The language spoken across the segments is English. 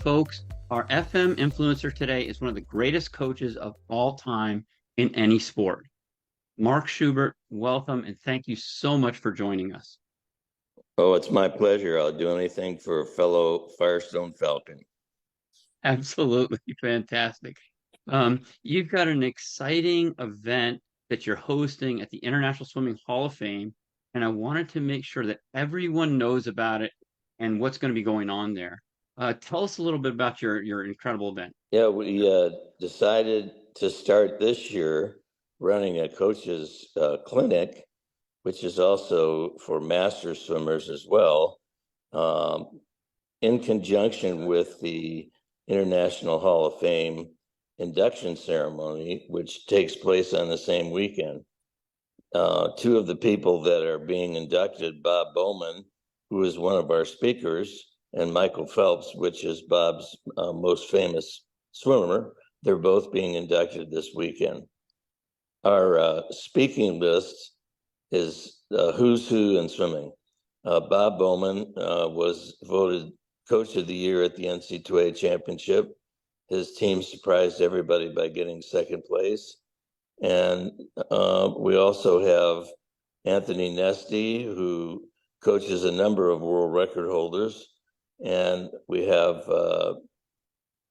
Folks, our FM influencer today is one of the greatest coaches of all time in any sport. Mark Schubert, welcome, and thank you so much for joining us. Oh, it's my pleasure. I'll do anything for a fellow Firestone Falcon. Absolutely fantastic. You've got an exciting event that you're hosting at the International Swimming Hall of Fame, and I wanted to make sure that everyone knows about it and what's going to be going on there. Tell us a little bit about your incredible event. Yeah, we decided to start this year running a coaches clinic, which is also for master swimmers as well, in conjunction with the International Hall of Fame induction ceremony, which takes place on the same weekend. Two of the people that are being inducted, Bob Bowman, who is one of our speakers, and Michael Phelps, which is Bob's most famous swimmer. They're both being inducted this weekend. Our speaking list is who's who in swimming. Bob Bowman was voted Coach of the Year at the NCAA Championship. His team surprised everybody by getting second place. And we also have Anthony Nesty, who coaches a number of world record holders. And we have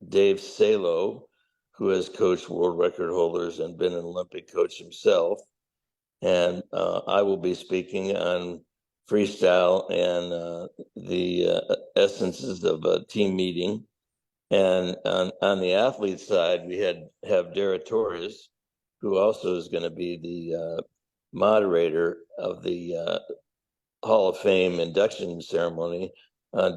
Dave Salo, who has coached world record holders and been an Olympic coach himself. And I will be speaking on freestyle and the essences of a team meeting. And on the athlete side, we have Dara Torres, who also is going to be the moderator of the Hall of Fame induction ceremony.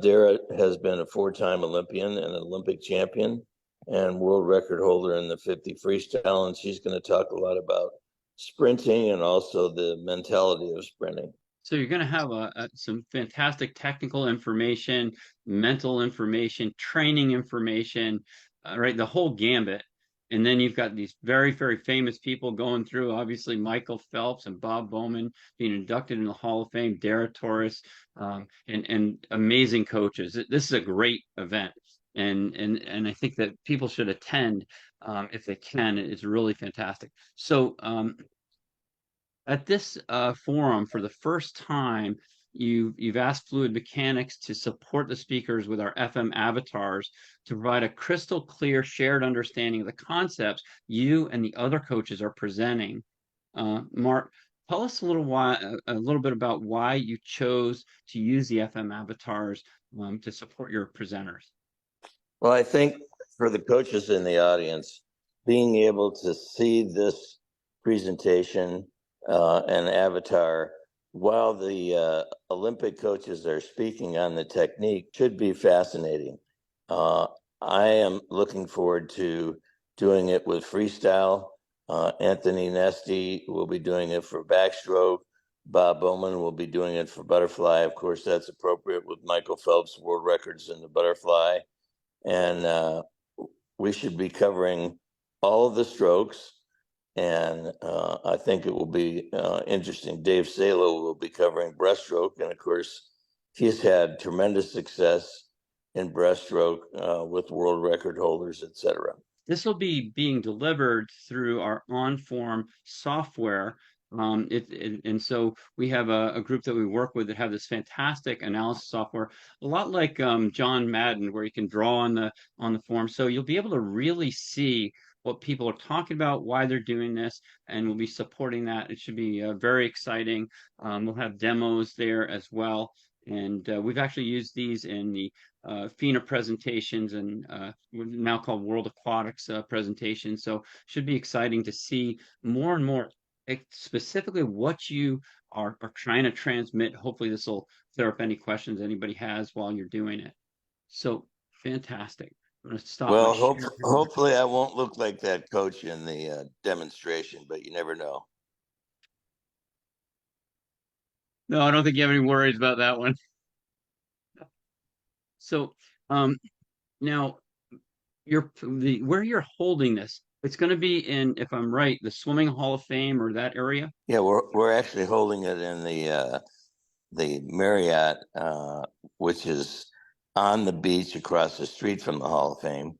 Dara has been a four-time Olympian and an Olympic champion and world record holder in the 50 freestyle. And she's going to talk a lot about sprinting and also the mentality of sprinting. So you're going to have some fantastic technical information, mental information, training information, right? The whole gambit. And then you've got these very, very famous people going through, obviously Michael Phelps and Bob Bowman being inducted in the Hall of Fame, Dara Torres, and amazing coaches. This is a great event. And I think that people should attend if they can. It's really fantastic. So at this forum, for the first time, you've asked Fluid Mechanics to support the speakers with our FM avatars to provide a crystal clear shared understanding of the concepts you and the other coaches are presenting. Mark, tell us a little bit about why you chose to use the FM avatars to support your presenters. Well, I think for the coaches in the audience, being able to see this presentation and avatar while the Olympic coaches are speaking on the technique should be fascinating. I am looking forward to doing it with freestyle. Anthony Nesty will be doing it for backstroke. Bob Bowman will be doing it for butterfly. Of course, that's appropriate with Michael Phelps' world records in the butterfly. And we should be covering all of the strokes. And I think it will be interesting. Dave Salo will be covering breaststroke. And of course, he's had tremendous success in breaststroke with world record holders, et cetera. This will be being delivered through our OnForm software. And so we have a group that we work with that have this fantastic analysis software, a lot like John Madden, where you can draw on the form. So you'll be able to really see what people are talking about, why they're doing this, and we'll be supporting that. It should be very exciting. We'll have demos there as well. And we've actually used these in the FINA presentations and now called World Aquatics presentations. So should be exciting to see more and more specifically what you are trying to transmit. Hopefully this will clear up any questions anybody has while you're doing it. So fantastic. I'm going to stop. Well, hopefully I won't look like that coach in the demonstration, but you never know. No, I don't think you have any worries about that one. So now where you're holding this, it's going to be in, if I'm right, the Swimming Hall of Fame or that area? Yeah, we're actually holding it in the Marriott, which is on the beach across the street from the Hall of Fame.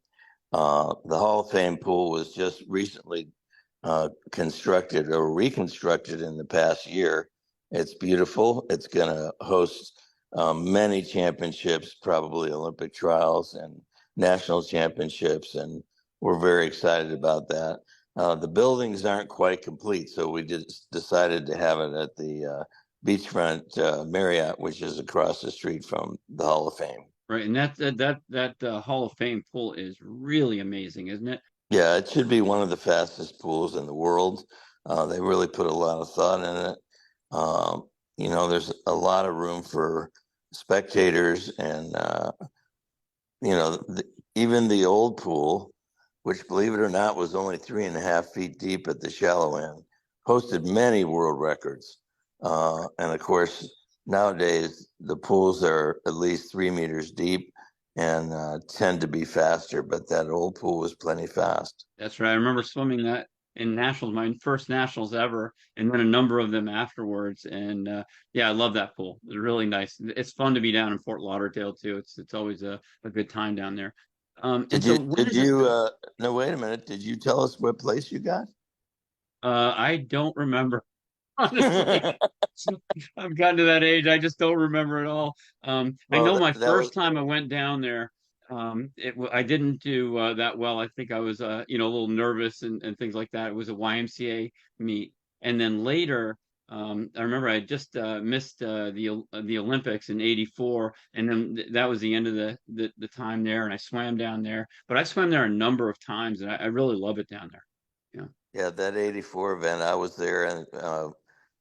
The Hall of Fame pool was just recently constructed or reconstructed in the past year. It's beautiful. It's going to host many championships, probably Olympic trials and national championships, and we're very excited about that. The buildings aren't quite complete, so we just decided to have it at the beachfront Marriott, which is across the street from the Hall of Fame. Right, and that Hall of Fame pool is really amazing, isn't it? Yeah, it should be one of the fastest pools in the world. They really put a lot of thought in it. There's a lot of room for spectators, and you know, the, even the old pool, which, believe it or not, was only 3.5 feet deep at the shallow end, hosted many world records. And of course, nowadays the pools are at least 3 meters deep and tend to be faster, but that old pool was plenty fast. That's right. I remember swimming that in nationals, my first nationals ever, and then a number of them afterwards. And yeah, I love that pool. It's really nice. It's fun to be down in Fort Lauderdale too. It's always a good time down there. And Did so you, when did is this? you, no, wait a minute. Did you tell us what place you got? I don't remember. Honestly, I've gotten to that age. I just don't remember at all. I Well, know my that was, first time I went down there, I didn't do that well. I think I was, a little nervous and things like that. It was a YMCA meet, and then later, I remember I just missed the Olympics in '84, and then that was the end of the time there, and I swam down there. But I swam there a number of times, and I really love it down there. Yeah, yeah, that '84 event. I was there, and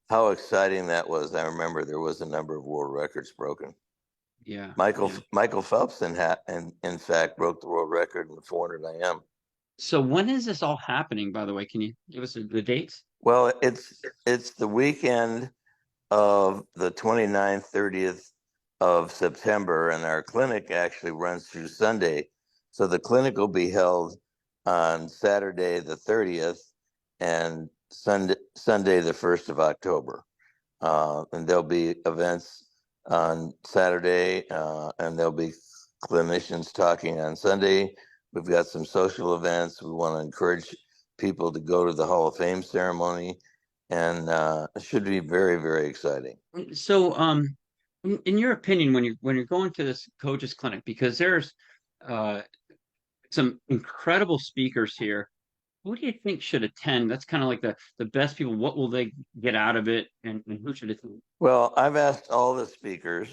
how exciting that was. I remember there was a number of world records broken. yeah, Michael yeah. Michael Phelps in fact broke the world record in the 400 IM. So when is this all happening, by the way? Can you give us the dates? Well, it's the weekend of the 29th, 30th of September, and our clinic actually runs through Sunday. So the clinic will be held on Saturday the 30th and Sunday the 1st of October. And there'll be events on Saturday, and there'll be clinicians talking on Sunday. We've got some social events. We want to encourage people to go to the Hall of Fame ceremony, and it should be very, very exciting. So, in your opinion, when you're going to this coaches clinic, because there's uh, some incredible speakers here, who do you think should attend? That's kind of like the best people. What will they get out of it, and who should attend? Well, I've asked all the speakers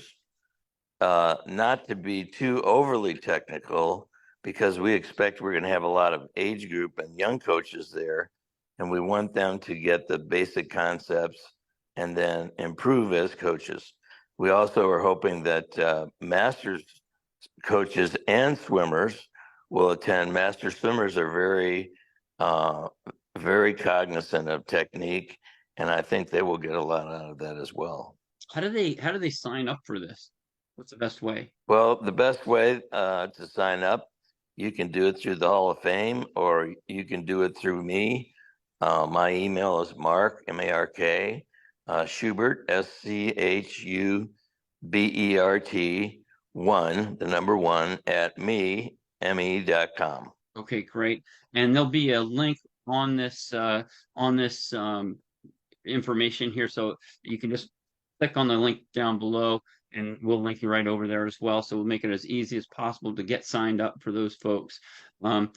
not to be too overly technical because we expect we're going to have a lot of age group and young coaches there, and we want them to get the basic concepts and then improve as coaches. We also are hoping that masters coaches and swimmers will attend. Master swimmers are uh, very cognizant of technique, and I think they will get a lot out of that as well. How do they sign up for this? What's the best way? Well, the best way to sign up, you can do it through the Hall of Fame, or you can do it through me. My email is Mark, Mark, Schubert, Schubert, 1, the number one, at me.com. Okay, great. And there'll be a link on this information here, so you can just click on the link down below, and we'll link you right over there as well. So we'll make it as easy as possible to get signed up for those folks. And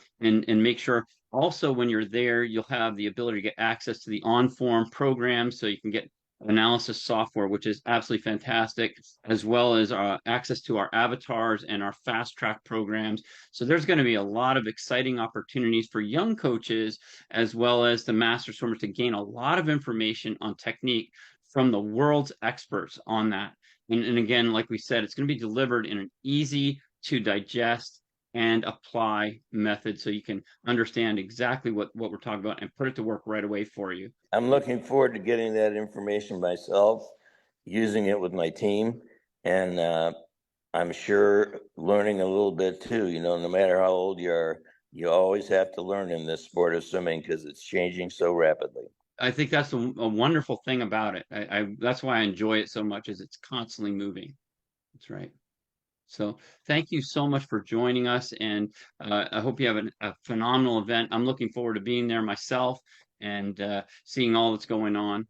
make sure also when you're there, you'll have the ability to get access to the on-form program, so you can get analysis software, which is absolutely fantastic, as well as access to our avatars and our fast track programs. So there's going to be a lot of exciting opportunities for young coaches as well as the master swimmers to gain a lot of information on technique from the world's experts on that. And again, like we said, it's going to be delivered in an easy to digest and apply method, so you can understand exactly what we're talking about and put it to work right away for you. I'm looking forward to getting that information myself, using it with my team, and I'm sure learning a little bit too. No matter how old you are, you always have to learn in this sport of swimming because it's changing so rapidly. I think that's a wonderful thing about it. That's why I enjoy it so much, is it's constantly moving. That's right. So thank you so much for joining us, and I hope you have a phenomenal event. I'm looking forward to being there myself and seeing all that's going on.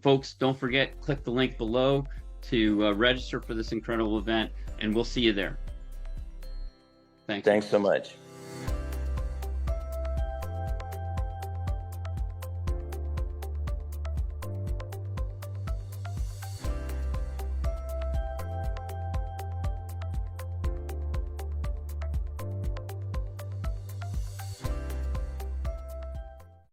Folks, don't forget, click the link below to register for this incredible event, and we'll see you there. Thanks, Thanks folks. so much.